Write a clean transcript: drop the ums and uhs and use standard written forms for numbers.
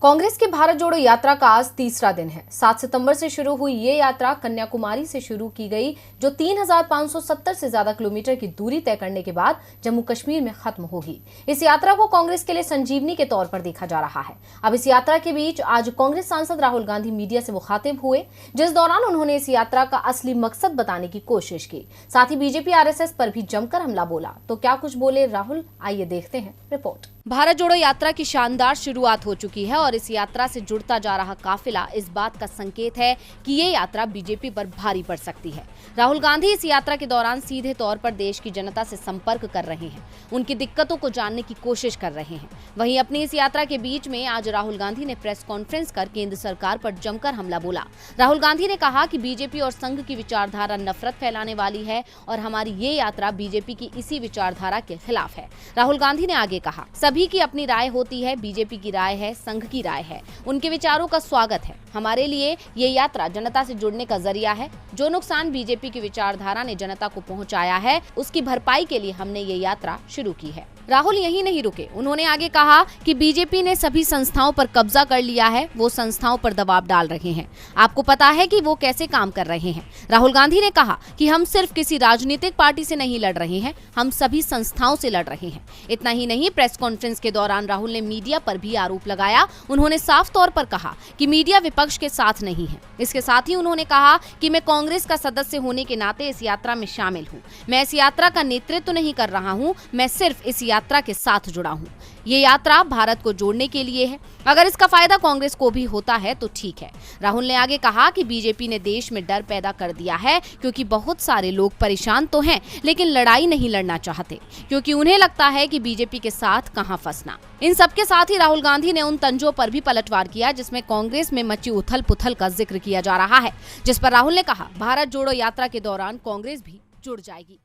कांग्रेस की भारत जोड़ो यात्रा का आज तीसरा दिन है। 7 सितंबर से शुरू हुई ये यात्रा कन्याकुमारी से शुरू की गई, जो 3570 से ज्यादा किलोमीटर की दूरी तय करने के बाद जम्मू कश्मीर में खत्म होगी। इस यात्रा को कांग्रेस के लिए संजीवनी के तौर पर देखा जा रहा है। अब इस यात्रा के बीच आज कांग्रेस सांसद राहुल गांधी मीडिया से मुखातिब हुए, जिस दौरान उन्होंने इस यात्रा का असली मकसद बताने की कोशिश की। साथ ही बीजेपी आरएसएस पर भी जमकर हमला बोला। तो क्या कुछ बोले राहुल, आइए देखते हैं रिपोर्ट। भारत जोड़ो यात्रा की शानदार शुरुआत हो चुकी है और इस यात्रा से जुड़ता जा रहा काफिला इस बात का संकेत है कि ये यात्रा बीजेपी पर भारी पड़ सकती है। राहुल गांधी इस यात्रा के दौरान सीधे तौर पर देश की जनता से संपर्क कर रहे हैं, उनकी दिक्कतों को जानने की कोशिश कर रहे हैं। वहीं अपनी इस यात्रा के बीच में आज राहुल गांधी ने प्रेस कॉन्फ्रेंस कर केंद्र सरकार पर जमकर हमला बोला। राहुल गांधी ने कहा कि बीजेपी और संघ की विचारधारा नफरत फैलाने वाली है और हमारी ये यात्रा बीजेपी की इसी विचारधारा के खिलाफ है। राहुल गांधी ने आगे कहा, सभी की अपनी राय होती है, बीजेपी की राय है, संघ की राय है, उनके विचारों का स्वागत है। हमारे लिए ये यात्रा जनता से जुड़ने का जरिया है। जो नुकसान बीजेपी की विचारधारा ने जनता को पहुंचाया है, उसकी भरपाई के लिए हमने ये यात्रा शुरू की है। राहुल यही नहीं रुके, उन्होंने आगे कहा कि बीजेपी ने सभी संस्थाओं पर कब्जा कर लिया है, वो संस्थाओं पर दबाव डाल रहे हैं। आपको पता है कि वो कैसे काम कर रहे हैं। राहुल गांधी ने कहा कि हम सिर्फ किसी राजनीतिक पार्टी से नहीं लड़ रहे हैं, हम सभी संस्थाओं से लड़ रहे हैं। इतना ही नहीं, प्रेस कॉन्फ्रेंस के दौरान राहुल ने मीडिया पर भी आरोप लगाया। उन्होंने साफ तौर पर कहा कि मीडिया विपक्ष के साथ नहीं है। इसके साथ ही उन्होंने कहा कि मैं कांग्रेस का सदस्य होने के नाते इस यात्रा में शामिल हूँ। मैं इस यात्रा का नेतृत्व नहीं कर रहा हूँ, मैं सिर्फ इस यात्रा के साथ जुड़ा हूँ। ये यात्रा भारत को जोड़ने के लिए है। अगर इसका फायदा कांग्रेस को भी होता है तो ठीक है। राहुल ने आगे कहा कि बीजेपी ने देश में डर पैदा कर दिया है, क्योंकि बहुत सारे लोग परेशान तो हैं, लेकिन लड़ाई नहीं लड़ना चाहते, क्योंकि उन्हें लगता है कि बीजेपी के साथ कहां फंसना। इन सबके साथ ही राहुल गांधी ने उन तंजों पर भी पलटवार किया जिसमें कांग्रेस में मची उथल पुथल का जिक्र किया जा रहा है, जिस पर राहुल ने कहा, भारत जोड़ो यात्रा के दौरान कांग्रेस भी जुड़ जाएगी।